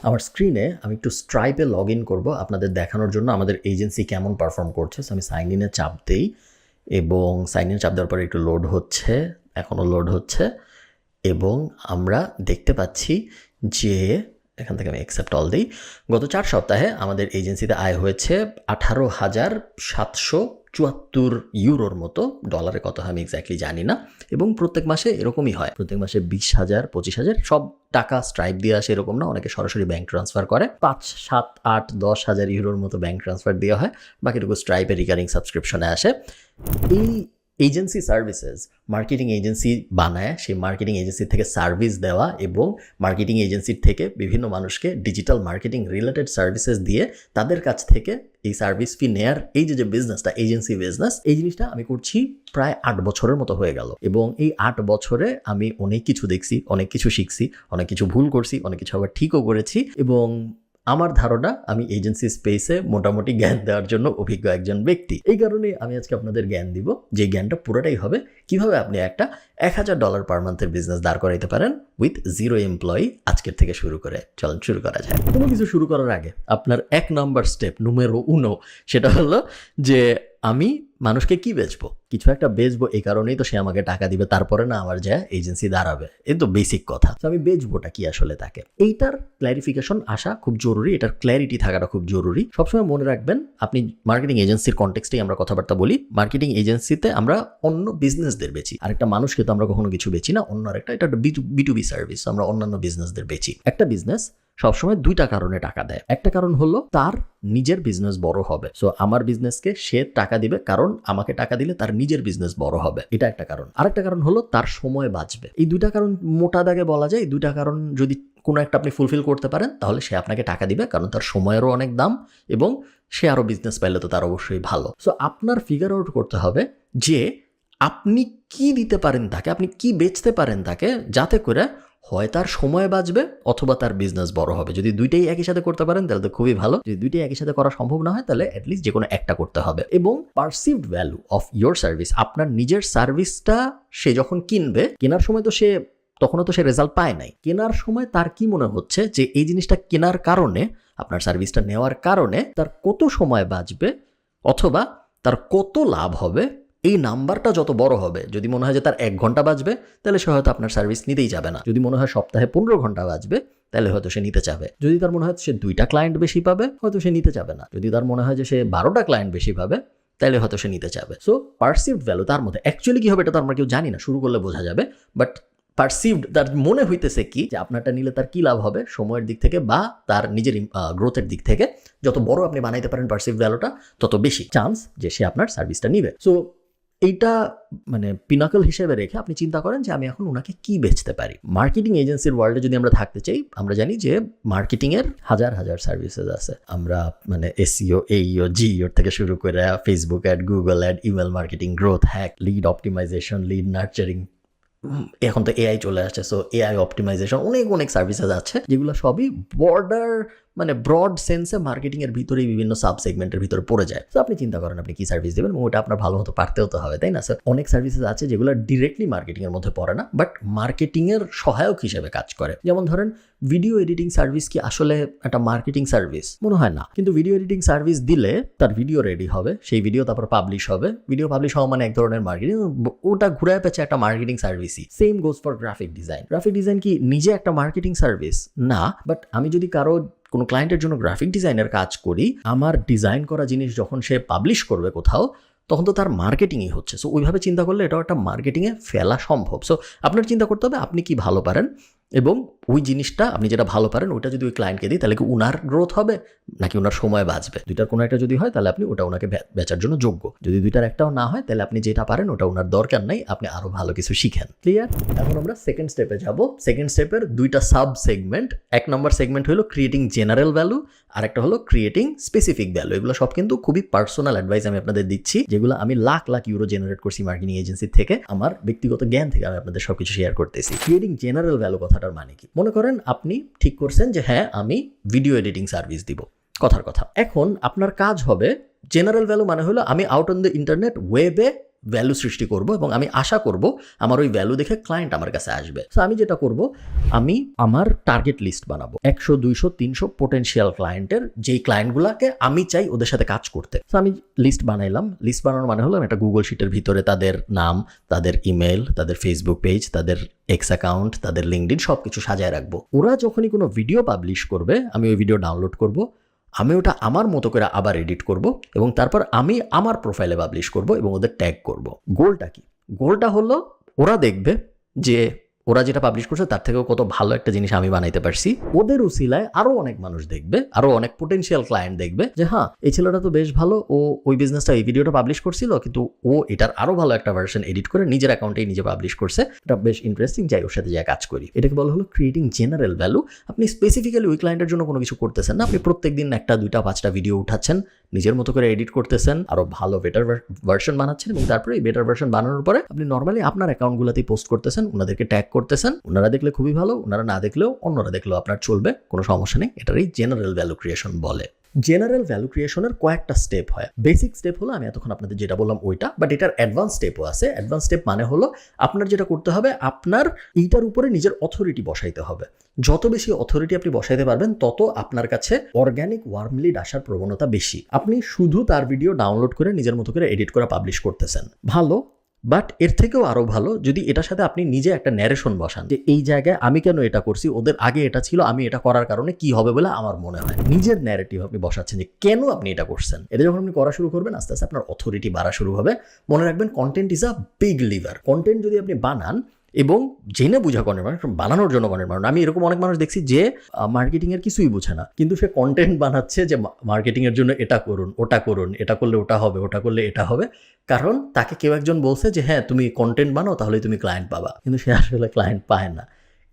আমার স্ক্রিনে আমি একটু স্ট্রাইপে লগ ইন করবো আপনাদের দেখানোর জন্য আমাদের এজেন্সি কেমন পারফর্ম করছে। সো আমি সাইন ইনে চাপ দিই এবং সাইন ইনে চাপ দেওয়ার পরে একটু লোড হচ্ছে, এখনও লোড হচ্ছে এবং আমরা দেখতে পাচ্ছি যে এখান থেকে আমি অ্যাকসেপ্ট অল দিই। গত 4 সপ্তাহে আমাদের এজেন্সিতে আয় হয়েছে 18,774 ইউরোর মতো। ডলারে কত হয় আমি এক্স্যাক্টলি জানি না, এবং প্রত্যেক মাসে এরকমই হয়, প্রত্যেক মাসে 20,000 25,000 সব টাকা স্ট্রাইপ দিয়ে আসে এরকম না, অনেকে সরাসরি ব্যাংক ট্রান্সফার করে। 5 7 8 10,000 ইউরোর মতো ব্যাংক ট্রান্সফার দেওয়া হয়, বাকিটুকু স্ট্রাইপে রিকারিং সাবস্ক্রিপশনে আসে। এই এজেন্সি সার্ভিসেস মার্কেটিং এজেন্সি বানায়, সেই মার্কেটিং এজেন্সি থেকে সার্ভিস দেওয়া এবং মার্কেটিং এজেন্সির থেকে বিভিন্ন মানুষকে ডিজিটাল মার্কেটিং রিলেটেড সার্ভিসেস দিয়ে তাদের কাছ থেকে এই সার্ভিস ফি নেয়ার এই যে বিজনেসটা, এজেন্সি বিজনেস, এই জিনিসটা আমি করছি প্রায় 8 বছরের মতো হয়ে গেল। এবং এই 8 বছরে আমি অনেক কিছু দেখছি, অনেক কিছু শিখছি, অনেক কিছু ভুল করছি, অনেক কিছু আবার ঠিকও করেছি। এবং আমার ধারণা আমি এজেন্সি স্পেসে মোটামুটি জ্ঞান দেওয়ার জন্য অভিজ্ঞ একজন ব্যক্তি। এই কারণে আমি আজকে আপনাদের জ্ঞান দিব, যে জ্ঞানটা পুরোটাই হবে কিভাবে আপনি একটা $1,000 পার মান্থের বিজনেস দাঁড় করাইতে পারেন উইথ 0 এমপ্লয়ি আজকের থেকে শুরু করে। চলুন শুরু করা যায়। কোনো কিছু শুরু করার আগে আপনার 1 নম্বর স্টেপ নুমেরো 1 সেটা হলো যে আমি মানুষকে কি বেচবো, কিছু একটা বেচবো, এই কারণেই তো সে আমাকে টাকা দিবে, তারপরে না আমার যা এজেন্সি দাঁড়াবে। এই তো বেসিক কথা। তো আমি বেচবোটা কি আসলে তাকে, এইটার ক্ল্যারিফিকেশন আসা খুব জরুরি, এটার ক্ল্যারিটি থাকাটা খুব জরুরি। সবসময় মনে রাখবেন, আপনি মার্কেটিং এজেন্সির কনটেক্সটেই আমরা কথাবার্তা বলি। মার্কেটিং এজেন্সিতে আমরা অন্য বিজনেসদের বেচি, আরেকটা মানুষকে তো আমরা কখনো কিছু বেচি না, অন্য আরেকটা, এটা B2B সার্ভিস, আমরা অন্যান্য বিজনেসদের বেচি। একটা বিজনেস সবসময় 2টা কারণে টাকা দেয়। একটা কারণ হলো তার নিজের বিজনেস বড় হবে। সো আমার বিজনেসকে সে টাকা দিবে কারণ আমাকে টাকা দিলে তার নিজের বিজনেস বড় হবে, এটা একটা কারণ। আরেকটা কারণ হলো তার সময় বাঁচবে। এই 2টা কারণ মোটা দাগে বলা যায়। এই 2টা কারণ যদি কোনো একটা আপনি ফুলফিল করতে পারেন তাহলে সে আপনাকে টাকা দিবে, কারণ তার সময়েরও অনেক দাম এবং সে আরও বিজনেস পাইলে তো তার অবশ্যই ভালো। সো আপনার ফিগার আউট করতে হবে যে আপনি কি দিতে পারেন তাকে, আপনি কি বেচতে পারেন তাকে, যাতে করে হয় তার সময় বাঁচবে অথবা তার বিজনেস বড় হবে। যদি 2টাই একই সাথে করতে পারেন তাহলে তো খুবই ভালো। যদি 2টাই একই সাথে করা সম্ভব না হয় তাহলে অ্যাটলিস্ট যে কোনো একটা করতে হবে। এবং perceived value of your service, আপনার নিজের সার্ভিসটা সে যখন কিনবে, কেনার সময় তো তখনও তো সে রেজাল্ট পায় নাই। কেনার সময় তার কি মনে হচ্ছে যে এই জিনিসটা কেনার কারণে, আপনার সার্ভিসটা নেওয়ার কারণে তার কত সময় বাঁচবে অথবা তার কত লাভ হবে, এই নাম্বারটা যত বড় হবে, যদি মনে হয় যে তার 1 ঘন্টা বাঁচবে তাহলে সে হয়তো আপনার সার্ভিস নিতেই যাবে না। যদি মনে হয় সপ্তাহে 15 ঘন্টা বাঁচবে তাহলে হয়তো সে নিতে চাবে। যদি তার মনে হয় সে 2টা ক্লায়েন্ট বেশি পাবে, হয়তো সে নিতে যাবে না। যদি তার মনে হয় যে সে 12টা ক্লায়েন্ট বেশি পাবে তাহলে হয়তো সে নিতে চাবে। সো পারসিভড ভ্যালু, তার মধ্যে অ্যাকচুয়ালি কি হবে এটা তো আমরা কেউ জানি না, শুরু করলে বোঝা যাবে। বাট পারসিভড, তার মনে হইতেছে কি যে আপনারটা নিলে তার কি লাভ হবে সময়ের দিক থেকে বা তার নিজের গ্রোথের দিক থেকে, যত বড় আপনি বানাইতে পারেন পারসিভড ভ্যালুটা, তত বেশি চান্স যে সে আপনার সার্ভিসটা নিবে। সো এইটা মানে পিনাকল হিসেবে রেখে আপনি চিন্তা করেন যে আমি এখন ওনাকে কি বেচতে পারি। মার্কেটিং এজেন্সির ওয়ার্ল্ডে যদি আমরা থাকতে চাই, আমরা জানি যে মার্কেটিংয়ের হাজার হাজার সার্ভিসেস আছে। আমরা মানে SEO, AEO, GEO থেকে শুরু করে Facebook ad, Google ad, email marketing, growth hack, lead optimization, lead nurturing, এখন তো AI চলে আসছে। সো AI অপটিমাইজেশন, অনেক সার্ভিসেস আছে যেগুলো সবই ব্রড সেন্সে মার্কেটিংয়ের ভিতরেই বিভিন্ন সাব সেগমেন্টের ভিতরে পড়ে যায়। তো আপনি চিন্তা করেন আপনি কি সার্ভিস দেবেন, ওটা আপনার ভালো মতো পারতেও তো হবে, তাই না স্যার? অনেক সার্ভিসেস আছে যেগুলো ডিরেক্টলি মার্কেটিংয়ের মধ্যে পড়ে না, বাট মার্কেটিংয়ের সহায়ক হিসেবে কাজ করে। যেমন ধরেন ভিডিও এডিটিং সার্ভিস কি আসলে একটা মার্কেটিং সার্ভিস? মনে হয় না। কিন্তু ভিডিও এডিটিং সার্ভিস দিলে তার ভিডিও রেডি হবে, সেই ভিডিও তারপর পাবলিশ হবে। ভিডিও পাবলিশ হওয়া মানে এক ধরনের মার্কেটিং, ওটা ঘুরায় পেছে একটা মার্কেটিং সার্ভিসই। Same goes for graphic design. Graphic design কি নিজে একটা মার্কেটিং সার্ভিস? না। বাট আমি যদি কোনো ক্লায়েন্টের জন্য গ্রাফিক ডিজাইনের কাজ করি, আমার ডিজাইন করা জিনিস যখন সে পাবলিশ করবে কোথাও, তখন তো তার মার্কেটিংই হচ্ছে। সো ওইভাবে চিন্তা করলে এটাও একটা মার্কেটিংয়ে ফেলা সম্ভব। সো আপনার চিন্তা করতে হবে আপনি কি ভালো পারেন, এবং ওই জিনিসটা আপনি যেটা ভালো পারেন ওইটা যদি ওই ক্লায়েন্টকে দিই তাহলে কি উনার গ্রোথ হবে নাকি উনার সময় বাঁচবে। 2টার কোনো একটা যদি হয় তাহলে আপনি ওটা ওনাকে বেচার জন্য যোগ্য। যদি 2টার একটাও না হয় তাহলে আপনি যেটা পারেন ওটা ওনার দরকার নাই, আপনি আরও ভালো কিছু শিখেন। ক্লিয়ার? এখন আমরা সেকেন্ড স্টেপে যাব। সেকেন্ড স্টেপের 2টা সাব সেগমেন্ট। 1 নম্বর সেগমেন্ট হলো ক্রিয়েটিং জেনারেল ভ্যালু, আর একটা হলো ক্রিয়েটিং স্পেসিফিক ভ্যালু। এগুলো সব কিন্তু খুবই পার্সোনাল অ্যাডভাইস আমি আপনাদের দিচ্ছি, যেগুলো আমি লাখ ইউরো জেনারেট করছি মার্কেটিং এজেন্সি থেকে, আমার ব্যক্তিগত জ্ঞান থেকে আমি আপনাদের সবকিছু শেয়ার করতেছি। ক্রিয়েটিং জেনারেল ভ্যালু কথাটার মানে কি? মনে করেন আপনি ঠিক করছেন যে হ্যাঁ আমি ভিডিও এডিটিং সার্ভিস দিব, কথার কথা। এখন আপনার কাজ হবে, জেনারেল ভ্যালু মানে হলো আমি আউট অন দ্য ইন্টারনেট ওয়েবে ভ্যালু সৃষ্টি করব এবং আমি আশা করব আমার ওই ভ্যালু দেখে ক্লায়েন্ট আমার কাছে আসবে। তো আমি যেটা করব, আমি আমার টার্গেট লিস্ট বানাবো 100, 200, 300 পোটেনশিয়াল ক্লায়েন্টের, যেই ক্লায়েন্টগুলোকে আমি চাই ওদের সাথে কাজ করতে। তো আমি লিস্ট বানাইলাম। লিস্ট বানানোর মানে হলো আমি একটা গুগল শিটের ভিতরে তাদের নাম, তাদের ইমেল, তাদের ফেসবুক পেজ, তাদের এক্স অ্যাকাউন্ট, তাদের লিঙ্কডইন সব কিছু সাজায় রাখবো। ওরা যখনই কোনো ভিডিও পাবলিশ করবে আমি ওই ভিডিও ডাউনলোড করব, আমি ওটা আমার মতো করে আবার এডিট করব এবং তারপর আমি আমার প্রোফাইলে পাবলিশ করব এবং ওদের ট্যাগ করব। গোলটা কি? গোলটা হলো ওরা দেখবে যে ওরা যেটা পাবলিশ করছে তার থেকেও কত ভালো একটা জিনিস আমি বানাইতে পারছি। ওদের উসিলায় আরো অনেক মানুষ দেখবে, আরো অনেক পোটেনশিয়াল ক্লায়েন্ট দেখবে যে হ্যাঁ, এই ছেলেটা তো বেশ ভালো, ও ওই বিজনেসটা এই ভিডিওটা পাবলিশ করছিল, কিন্তু ও এটার আরো ভালো একটা ভার্সন এডিট করে নিজের অ্যাকাউন্টেই নিজে পাবলিশ করছে, এটা বেশ ইন্টারেস্টিং, যাই ওর সাথে যাই কাজ করি। এটাকে বলা হলো ক্রিয়েটিং জেনারেল ভ্যালু। আপনি স্পেসিফিক্যালি ওই ক্লায়েন্টের জন্য কোনো কিছু করতেছেন না, আপনি প্রত্যেকদিন 1টা 2টা 5টা ভিডিও উঠাচ্ছেন, নিজের মতো করে এডিট করতেছেন, আরো ভালো বেটার ভার্সন বানাচ্ছেন এবং তারপরে এই বেটার ভার্সন বানানোর পরে আপনি নর্মালি আপনার অ্যাকাউন্টগুলোতেই পোস্ট করতেছেন, ওনাদেরকে ট্যাগ করতেছেন। ওনারা দেখলে খুবই ভালো, ওনারা না দেখলেও অন্যরা দেখলেও আপনার চলবে, কোনো সমস্যা নেই। এটারই জেনারেল ভ্যালু ক্রিয়েশন বলে। জেনারেল ভ্যালু ক্রিয়েশনের কয়েকটা স্টেপ হয়। বেসিক স্টেপ হলো আমি এতক্ষণ আপনাদের যেটা বললাম ওইটা, বাট এটার অ্যাডভান্স স্টেপও আছে। অ্যাডভান্স স্টেপ মানে হলো আপনার যেটা করতে হবে, আপনার এইটার উপরে নিজের অথরিটি বসাইতে হবে। যত বেশি অথরিটি আপনি বসাইতে পারবেন তত আপনার কাছে অর্গানিক ওয়ার্ম লিড আসার প্রবণতা বেশি। আপনি শুধু তার ভিডিও ডাউনলোড করে নিজের মতো করে এডিট করে পাবলিশ করতেছেন, ভালো, বাট এর থেকেও আরো ভালো যদি এটার সাথে আপনি নিজে একটা ন্যারেশন বসান যে এই জায়গায় আমি কেন এটা করছি, ওদের আগে এটা ছিল, আমি এটা করার কারণে কি হবে বলে আমার মনে হয়। নিজের ন্যারেটিভ আপনি বসাচ্ছেন যে কেন আপনি এটা করছেন। এটা যখন আপনি করা শুরু করবেন আস্তে আস্তে আপনার অথরিটি বাড়া শুরু হবে। মনে রাখবেন, content is a big liver. Content যদি আপনি বানান এবং জেনে বুঝা কন্টেন্ট মানে বানানোর জন্য কন্টেন্ট বানানো। আমি এরকম অনেক মানুষ দেখছি যে মার্কেটিংয়ের কিছুই বুঝে না, কিন্তু সে কন্টেন্ট বানাচ্ছে যে মার্কেটিংয়ের জন্য এটা করুন, ওটা করুন, এটা করলে ওটা হবে, ওটা করলে এটা হবে, কারণ তাকে কেউ একজন বলছে যে হ্যাঁ তুমি কন্টেন্ট বানাও তাহলে তুমি ক্লায়েন্ট পাবা, কিন্তু সে আসলে ক্লায়েন্ট পায় না।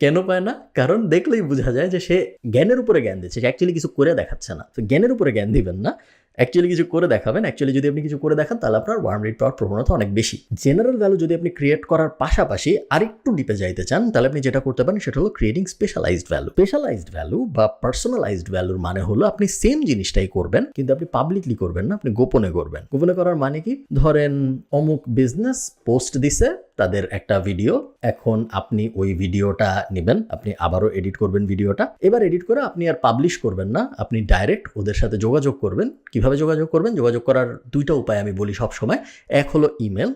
কেন পায় না? কারণ দেখলেই বোঝা যায় যে সে জ্ঞানের উপরে জ্ঞান দিচ্ছে, সে অ্যাকচুয়ালি কিছু করে দেখাচ্ছে না। তো জ্ঞানের উপরে জ্ঞান দিবেন না, অ্যাকচুয়ালি কিছু করে দেখাবেন। অ্যাকচুয়ালি যদি আপনি কিছু করে দেখান তাহলে আপনার ওয়ার্ম লিড পাওয়ার প্রবণতা অনেক বেশি। জেনারেল ভ্যালু যদি আপনি ক্রিয়েট করার পাশাপাশি আরেকটু ডিপে যাইতে চান তাহলে আপনি যেটা করতে পারেন সেটা হলো creating specialized value. Specialized value বা পার্সোনালাইজড ভ্যালুর মানে হলো আপনি সেম জিনিসটাই করবেন, কিন্তু আপনি পাবলিকলি করবেন না, আপনি গোপনে করবেন। গোপনে করার মানে কি? ধরেন অমুক বিজনেস পোস্ট দিছে তাদের একটা ভিডিও, এখন আপনি ওই ভিডিওটা নেবেন, আপনি আবারও এডিট করবেন ভিডিওটা। এবার এডিট করে আপনি আর পাবলিশ করবেন না, আপনি ডাইরেক্ট ওদের সাথে যোগাযোগ করবেন। কিভাবে যোগাযোগ করবেন? যোগাযোগ করার দুইটা উপায় আমি বলি সবসময়। এক হলো ইমেল,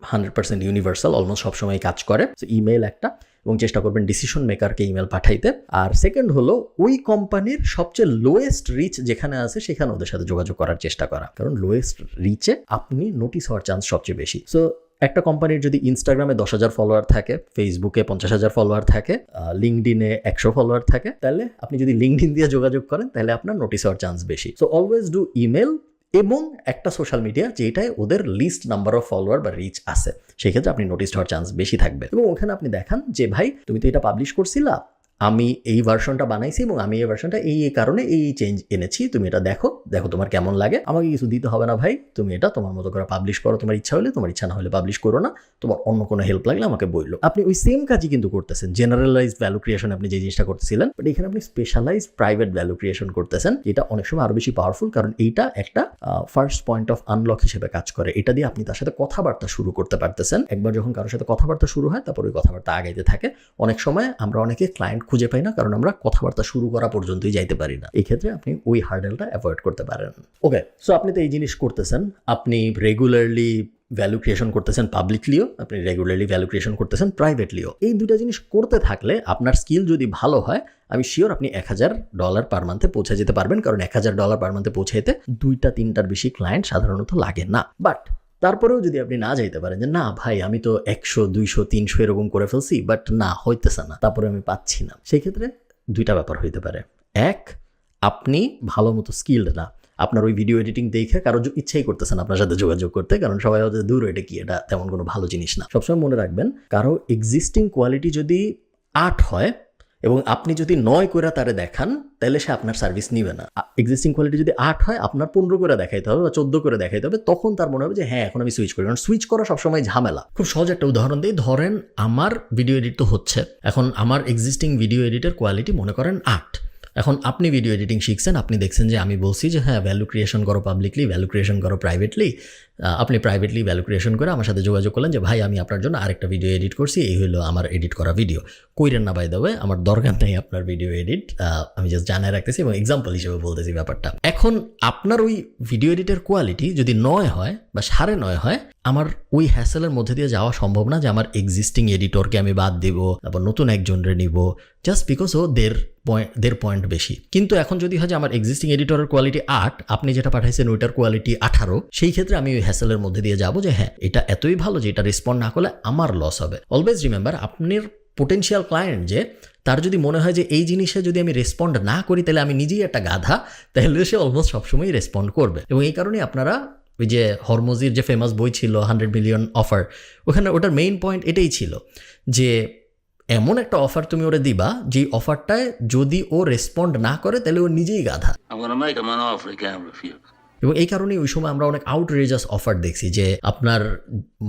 100% ইউনিভার্সাল, অলমোস্ট সবসময় কাজ করে। ইমেল একটা, এবং চেষ্টা করবেন ডিসিশন মেকারকে ইমেল পাঠাইতে। আর সেকেন্ড হলো ওই কোম্পানির সবচেয়ে লোয়েস্ট রিচ যেখানে আছে সেখানে ওদের সাথে যোগাযোগ করার চেষ্টা করা, কারণ লোয়েস্ট রিচে আপনি নোটিস হওয়ার চান্স সবচেয়ে বেশি। সো একটা কোম্পানির যদি ইনস্টাগ্রামে 10,000 ফলোয়ার থাকে, ফেসবুকে 50,000 ফলোয়ার থাকে, লিঙ্কডিনে 100 ফলোয়ার থাকে, তাহলে আপনি যদি লিঙ্কডিন দিয়ে যোগাযোগ করেন তাহলে আপনার নোটিস হওয়ার চান্স বেশি। সো অলওয়েজ ডু ইমেল এবং একটা সোশ্যাল মিডিয়া যেটায় ওদের লিস্ট নাম্বার অফ ফলোয়ার বা রিচ আছে, সেক্ষেত্রে আপনি নোটিস হওয়ার চান্স বেশি থাকবে। এবং ওখানে আপনি দেখান যে ভাই তুমি তো এটা পাবলিশ করছিলা, আমি এই ভার্সনটা বানাইছি এবং আমি এই ভার্সনটা এই কারণে এই চেঞ্জ এনেছি, তুমি এটা দেখো তোমার কেমন লাগে। আমাকে কিছু দিতে হবে না ভাই, তুমি এটা তোমার মতো করে পাবলিশ করো, তোমার ইচ্ছা হলে, তোমার ইচ্ছা না হলে পাবলিশ করো না, তোমার অন্য কোনো হেল্প লাগলে আমাকে বললো। আপনি ওই সেম কাজই কিন্তু করতেছেন। জেনারেলাইজড ভ্যালু ক্রিয়েশন আপনি যে জিনিসটা করতেছিলেন, বাট এখানে আপনি স্পেশালাইজড প্রাইভেট ভ্যালু ক্রিয়েশন করতেছেন, এটা অনেক সময় আরো বেশি পাওয়ারফুল, কারণ এইটা একটা ফার্স্ট পয়েন্ট অফ আনলক হিসেবে কাজ করে। এটা দিয়ে আপনি তার সাথে কথাবার্তা শুরু করতে পারতেছেন। একবার যখন কারোর সাথে কথাবার্তা শুরু হয় তারপর ওই কথাবার্তা আগাইতে থাকে। অনেক সময় আমরা অনেকে ক্লায়েন্ট খুঁজে পাই না, কারণ আমরা কথাবার্তা শুরু করা পর্যন্তই যাইতে পারি না। এই ক্ষেত্রে আপনি ওই হার্ডেলটা অ্যাভয়েড করতে পারেন। ওকে, সো আপনি তো এই জিনিস করতেছেন, আপনি রেগুলারলি ভ্যালু ক্রিয়েশন করতেছেন পাবলিকলিও, আপনি রেগুলারলি ভ্যালু ক্রিয়েশন করতেছেন প্রাইভেটলিও। এই দুটা জিনিস করতে থাকলে আপনার স্কিল যদি ভালো হয়, আমি শিওর আপনি $1,000 পার মান্থে পৌঁছে যেতে পারবেন, কারণ $1,000 পার মান্থে পৌঁছাইতে 2-3টার বেশি ক্লায়েন্ট সাধারণত লাগে না। বাট তারপরেও যদি আপনি না যাইতে পারেন যে না ভাই আমি তো 100, 200, 300 এরকম করে ফেলছি, বাট না হইতেছে না, তারপরে আমি পাচ্ছি না, সেই ক্ষেত্রে দুইটা ব্যাপার হইতে পারে। এক, আপনি ভালো মতো স্কিলড না, আপনার ওই ভিডিও এডিটিং দেখে কারো ইচ্ছাই করতেছেন আপনার সাথে যোগাযোগ করতে, কারণ সবাই হয়তো দূর, এটা কি, এটা তেমন কোনো ভালো জিনিস না। সবসময় মনে রাখবেন, কারো এক্সিস্টিং কোয়ালিটি যদি 8 হয় এবং আপনি যদি 9 করে তারে দেখান, তাহলে সে আপনার সার্ভিস নিবে না। এক্সিস্টিং কোয়ালিটি যদি 8 হয়, আপনার 15 করে দেখাইতে হবে বা 14 করে দেখাইতে হবে, তখন তার মনে হবে যে হ্যাঁ এখন আমি সুইচ করি। কারণ সুইচ করা সবসময় ঝামেলা। খুব সহজ একটা উদাহরণ দিই, ধরেন আমার ভিডিও এডিট তো হচ্ছে, এখন আমার এক্সিস্টিং ভিডিও এডিটের কোয়ালিটি মনে করেন 8, এখন আপনি ভিডিও এডিটিং শিখছেন, আপনি দেখছেন যে আমি বলছি যে হ্যাঁ ভ্যালু ক্রিয়েশন করো পাবলিকলি, ভ্যালু ক্রিয়েশন করো প্রাইভেটলি। আপনি প্রাইভেটলি ভ্যালু ক্রিয়েশন করে আমার সাথে যোগাযোগ করলেন যে ভাই আমি আপনার জন্য আরেকটা ভিডিও এডিট করছি, এই হলো আমার এডিট করা ভিডিও। কইরেন না বাই দ্য ওয়ে, আমার দরকার নেই আপনার ভিডিও এডিট, আমি জাস্ট জানায় রাখতেছি এবং এক্সাম্পল হিসেবে বলতেছি ব্যাপারটা। এখন আপনার ওই ভিডিও এডিটের কোয়ালিটি যদি 9 হয় বা 9.5 হয়, আমার ওই হ্যাসেলের মধ্যে দিয়ে যাওয়া সম্ভব না যে আমার এক্সিস্টিং এডিটরকে আমি বাদ দিব, তারপর নতুন একজনরে নিব, জাস্ট বিকজ ও দেড় পয়েন্ট বেশি। কিন্তু এখন যদি হয় যে আমার এক্সিস্টিং এডিটরের কোয়ালিটি 8, আপনি যেটা পাঠাইছেন ওইটার কোয়ালিটি 18, সেই ক্ষেত্রে আমি ওই হ্যাসেলের মধ্যে দিয়ে যাবো যে হ্যাঁ এটা এতই ভালো যে এটা রেসপন্ড না করলে আমার লস হবে। অলওয়েজ রিমেম্বার, আপনার পোটেনশিয়াল ক্লায়েন্ট যে তার যদি মনে হয় যে এই জিনিসে যদি আমি রেসপন্ড না করি তাহলে আমি নিজেই একটা গাধা, তাহলে সে অলমোস্ট সবসময় রেসপন্ড করবে। এবং এই কারণে আপনারা ওই যে হরমোজির যে ফেমাস বই ছিল 100 মিলিয়ন অফার, ওখানে ওটার মেইন পয়েন্ট এটাই ছিল যে এমন একটা অফার তুমি ওরে দিবা যে অফারটায় যদি ও রেসপন্ড না করে তাহলে ও নিজেই গাধা। এবং এই কারণে ওই সময় আমরা অনেক আউটরেজাস অফার দেখছি যে আপনার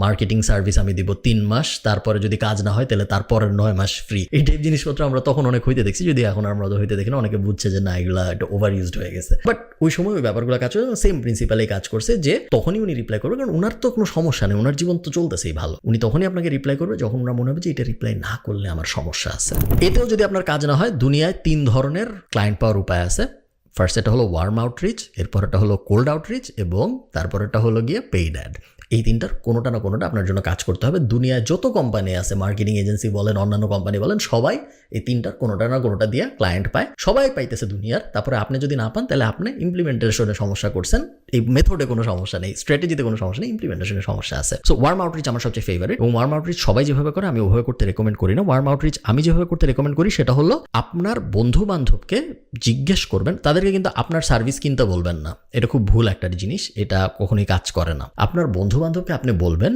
মার্কেটিং সার্ভিস আমি দিব 3 মাস, তারপরে যদি কাজ না হয় তাহলে তারপরের 9 মাস ফ্রি। এই টাইপ জিনিসপত্র আমরা তখন অনেক হইতে দেখছি, যদি এখন আমরা হইতে দেখি না, অনেকে বুঝছে যে না এগুলা একটা ওভার ইউজড হয়ে গেছে। বাট ওই সময় ওই ব্যাপারগুলো কাজ করে সেম প্রিন্সিপালে কাজ করছে যে তখনই উনি রিপ্লাই করবে, কারণ ওনার তো কোনো সমস্যা নেই, ওনার জীবন তো চলতেছেই ভালো। উনি তখনই আপনাকে রিপ্লাই করবে যখন ওনার মনে হবে যে এটা রিপ্লাই না করলে আমার সমস্যা আছে। এতেও যদি আপনার কাজ না হয়, দুনিয়ায় 3 ধরনের ক্লায়েন্ট পাওয়ার উপায় আছে। ফার্স্ট এটা হলো ওয়ার্ম আউটরিচ, এরপর এটা হলো কোল্ড আউটরিচ, এবং তারপর এটা হলো গিয়ে পেইড অ্যাড। এই তিনটার কোনোটা না কোনোটা আপনার জন্য কাজ করতে হবে। দুনিয়ায় যত কোম্পানি আছে, মার্কেটিং এজেন্সি বলেন, অন্যান্য কোম্পানি বলেন, সবাই এই তিনটার কোনোটা না কোনোটা দিয়ে ক্লায়েন্ট পায়, সবাই পাইতেছে দুনিয়ার। তারপরে আপনি যদি না পান তাহলে আপনি ইমপ্লিমেন্টেশনে সমস্যা করছেন। এই মেথডে কোনো সমস্যা নেই, স্ট্র্যাটেজিতে কোনো সমস্যা নেই, ইমপ্লিমেন্টেশনে সমস্যা আছে। সো ওয়ার্ম আউটরিচ আমার সবচেয়ে ফেভারিট, এবং ওয়ার্ম আউটরিচ সবাই যেভাবে করে আমি ওভাবে করতে রেকমেন্ড করি না। ওয়ার্ম আউটরিচ আমি যেভাবে করতে রেকমেন্ড করি সেটা হলো আপনার বন্ধু বান্ধবকে জিজ্ঞেস করবেন, তাদেরকে কিন্তু আপনার সার্ভিস কিনতে বলবেন না, এটা খুব ভুল একটা জিনিস, এটা কখনোই কাজ করে না। আপনার বন্ধু বান্ধবকে আপনি বলবেন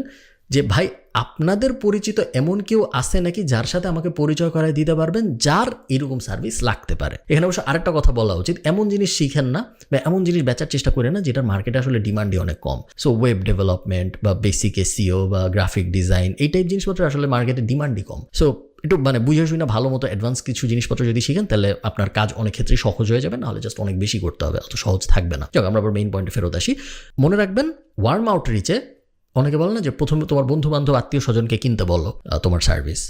যে ভাই আপনাদের পরিচিত এমন কেউ আছে নাকি যার সাথে আমাকে পরিচয় করায় দিতে পারবেন, যার এরকম সার্ভিস লাগতে পারে। এখানে অবশ্য আরেকটা কথা বলা উচিত, এমন জিনিস শিখেন না বা এমন জিনিস বেচার চেষ্টা করেন না যেটার মার্কেটে আসলে ডিমান্ডই অনেক কম। সো ওয়েব ডেভেলপমেন্ট বা বেসিক এসইও বা গ্রাফিক ডিজাইন, এই টাইপ জিনিসপত্র আসলে মার্কেটে ডিমান্ডই কম। সো একটু বুঝে শুনে ভালো মতো অ্যাডভান্স কিছু জিনিসপত্র যদি শিখেন তাহলে আপনার কাজ অনেক ক্ষেত্রেই সহজ হয়ে যাবে, নাহলে জাস্ট অনেক বেশি করতে হবে, অত সহজ থাকবে না। যাক, আমরা আবার মেইন পয়েন্টে ফেরত আসি। মনে রাখবেন, ওয়ার্ম আউটরিচে অনেকে বলে না যে প্রথমে তোমার বন্ধু বান্ধব আত্মীয় স্বজনকে কিনতে বলো তোমার সার্ভিস,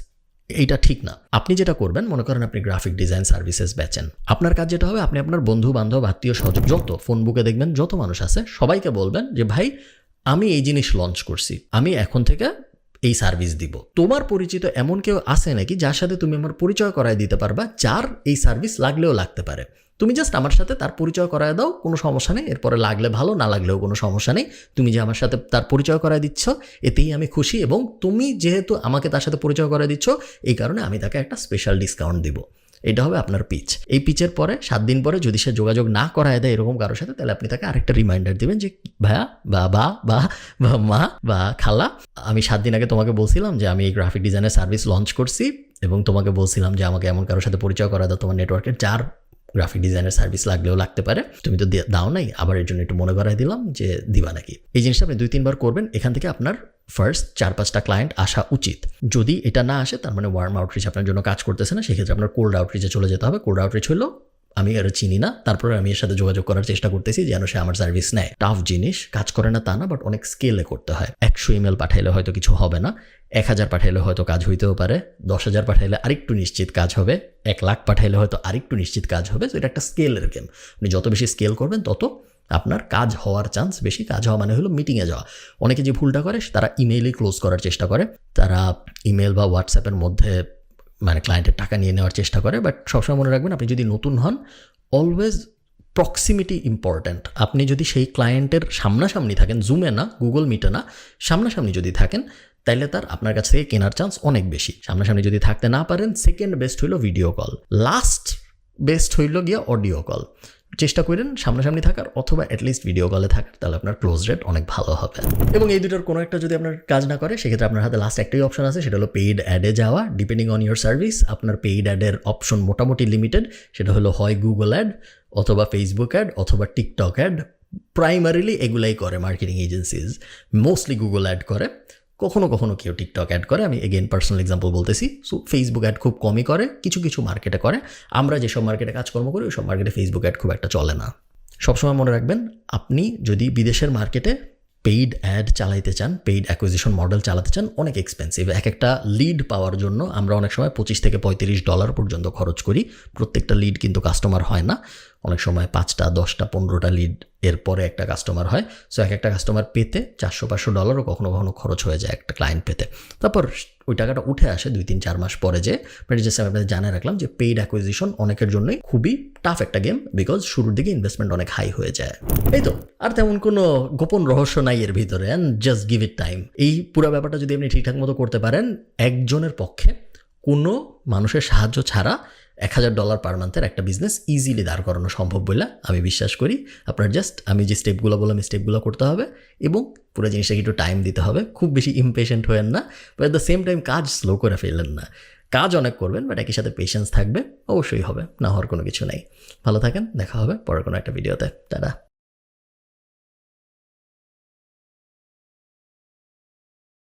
এইটা ঠিক না। আপনি যেটা করবেন, মনে করেন আপনি গ্রাফিক ডিজাইন সার্ভিসেস বেচেন, আপনার কাজ যেটা হবে, আপনি আপনার বন্ধু বান্ধব আত্মীয় স্বজন যত ফোন বুকে দেখবেন যত মানুষ আছে সবাইকে বলবেন যে ভাই আমি এই জিনিস লঞ্চ করছি, আমি এখন থেকে এই সার্ভিস দিব। তোমার পরিচিত এমন কেউ আছে নাকি যার সাথে তুমি আমার পরিচয় করায় দিতে পারবা, যার এই সার্ভিস লাগলেও লাগতে পারে। তুমি জাস্ট আমার সাথে তার পরিচয় করায় দাও, কোনো সমস্যা নেই, এরপরে লাগলে ভালো, না লাগলেও কোনো সমস্যা নেই। তুমি যে আমার সাথে তার পরিচয় করায় দিচ্ছ এতেই আমি খুশি, এবং তুমি যেহেতু আমাকে তার সাথে পরিচয় করায় দিচ্ছ এই কারণে আমি তাকে একটা স্পেশাল ডিসকাউন্ট দিব। এটা হবে আপনার পিচ। এই পিচের পরে 7 দিন পরে যদি সে যোগাযোগ না করায় দেয় এরকম কারোর সাথে, তাহলে আপনি তাকে আরেকটা রিমাইন্ডার দিবেন যে ভাইয়া বা মা বা খালা, আমি 7 দিন আগে তোমাকে বলছিলাম যে আমি এই গ্রাফিক ডিজাইনের সার্ভিস লঞ্চ করছি, এবং তোমাকে বলছিলাম যে আমাকে এমন কারোর সাথে পরিচয় করা দাও তোমার নেটওয়ার্কের, যার গ্রাফিক ডিজাইনের সার্ভিস লাগলেও লাগতে পারে, তুমি তো দাও নাই, আবার এর জন্য একটু মনে করাই দিলাম যে দিবা নাকি। এই জিনিসটা আপনি 2-3 বার করবেন, এখান থেকে আপনার ফার্স্ট 4-5টা ক্লায়েন্ট আসা উচিত। যদি এটা না আসে তার মানে ওয়ার্ম আউটরিচ আপনার জন্য কাজ করতেছে না, সেক্ষেত্রে আপনার কোল্ড আউটরিচে চলে যেতে হবে। কোল্ড আউটরিচ হলো আমি আর চিনি না, তারপরে আমি এর সাথে যোগাযোগ করার চেষ্টা করতেছি যেন সে আমার সার্ভিস নেয়। টাফ জিনিস, কাজ করে না তা না, বাট অনেক স্কেলে করতে হয়। 100 ইমেল পাঠাইলে হয়তো কিছু হবে না, 1000 পাঠাইলে হয়তো কাজ হইতেও পারে, 10,000 পাঠাইলে আরেকটু নিশ্চিত কাজ হবে, 1 লাখ পাঠাইলে হয়তো আরেকটু নিশ্চিত কাজ হবে। তো এটা একটা স্কেলের গেম, আপনি যত বেশি স্কেল করবেন তত আপনার কাজ হওয়ার চান্স বেশি। কাজ হওয়া মানে হলো মিটিংয়ে যাওয়া। অনেকে যে ভুলটা করে তারা ইমেইলে ক্লোজ করার চেষ্টা করে, তারা ইমেল বা হোয়াটসঅ্যাপের মধ্যে ক্লায়েন্টের টাকা নিয়ে নেওয়ার চেষ্টা করে। বাট সবসময় মনে রাখবেন, আপনি যদি নতুন হন, অলওয়েজ প্রক্সিমিটি ইম্পর্ট্যান্ট। আপনি যদি সেই ক্লায়েন্টের সামনাসামনি থাকেন, জুমে না, গুগল মিটে না, সামনাসামনি যদি থাকেন, তাইলে তার আপনার কাছ থেকে কেনার চান্স অনেক বেশি। সামনাসামনি যদি থাকতে না পারেন, সেকেন্ড বেস্ট হইল ভিডিও কল, লাস্ট বেস্ট হইল গিয়ে অডিও কল। চেষ্টা করেন সামনাসামনি থাকার, অথবা অ্যাটলিস্ট ভিডিও কলে থাকার, তাহলে আপনার ক্লোজ রেট অনেক ভালো হবে। এবং এই দুটোর কোনো একটা যদি আপনার কাজ না করে, সেক্ষেত্রে আপনার হাতে লাস্ট একটাই অপশন আছে, সেটা হলো পেইড অ্যাডে যাওয়া। ডিপেন্ডিং অন ইউর সার্ভিস, আপনার পেইড অ্যাডের অপশন মোটামুটি লিমিটেড। সেটা হলো হয় গুগল অ্যাড, অথবা ফেসবুক অ্যাড, অথবা টিকটক অ্যাড। প্রাইমারিলি এগুলাই করে marketing agencies, mostly Google ad করে। কখনো কখনো কেউ টিকটক অ্যাড করে, আমি এগেইন পার্সোনাল এক্সাম্পল বলতেছি। সো ফেসবুক অ্যাড খুব কমই করে, কিছু কিছু মার্কেটে করে। আমরা যেসব মার্কেটে কাজকর্ম করি ওই সব মার্কেটে ফেসবুক অ্যাড খুব একটা চলে না। সবসময় মনে রাখবেন, আপনি যদি বিদেশের মার্কেটে পেইড অ্যাড চালাইতে চান, পেইড অ্যাকুইজিশন মডেল চালাতে চান, অনেক এক্সপেন্সিভ। একটা লিড পাওয়ার জন্য আমরা অনেক সময় $25 থেকে $35 পর্যন্ত খরচ করি। প্রত্যেকটা লিড কিন্তু কাস্টমার হয় না, অনেক সময় 5টা 10টা 15টা লিড এরপরে একটা কাস্টমার হয়। সো একটা কাস্টমার পেতে $400-500 কখনো কখনো খরচ হয়ে যায় একটা ক্লায়েন্ট পেতে। তারপর ওই টাকাটা উঠে আসে 2-3-4 মাস পরে। যে বাট জাস্ট আমি আপনাদের জানিয়ে রাখলাম যে পেইড অ্যাকুইজিশন অনেকের জন্যই খুবই টাফ একটা গেম, বিকজ শুরুর দিকে ইনভেস্টমেন্ট অনেক হাই হয়ে যায়। এই তো, আর তেমন কোনো গোপন রহস্য নাই এর ভিতরে, and just give it time. এই পুরো ব্যাপারটা যদি আপনি ঠিকঠাক মতো করতে পারেন, একজনের পক্ষে কোনো মানুষের সাহায্য ছাড়া $1000 পার মান্থের একটা বিজনেস ইজিলি দাঁড় করানো সম্ভব বলে আমি বিশ্বাস করি। আপনার জাস্ট আমি যে স্টেপগুলো বললাম এই স্টেপগুলো করতে হবে এবং পুরো জিনিসটাকে একটু টাইম দিতে হবে। খুব বেশি ইমপেশেন্ট হয়েন না, but at the same time কাজ স্লো করে ফেললেন না। কাজ অনেক করবেন, বাট একই সাথে পেশেন্স থাকবে, অবশ্যই হবে, না হওয়ার কোনো কিছু নেই। ভালো থাকেন, দেখা হবে পরের কোনো একটা ভিডিওতে। টাটা।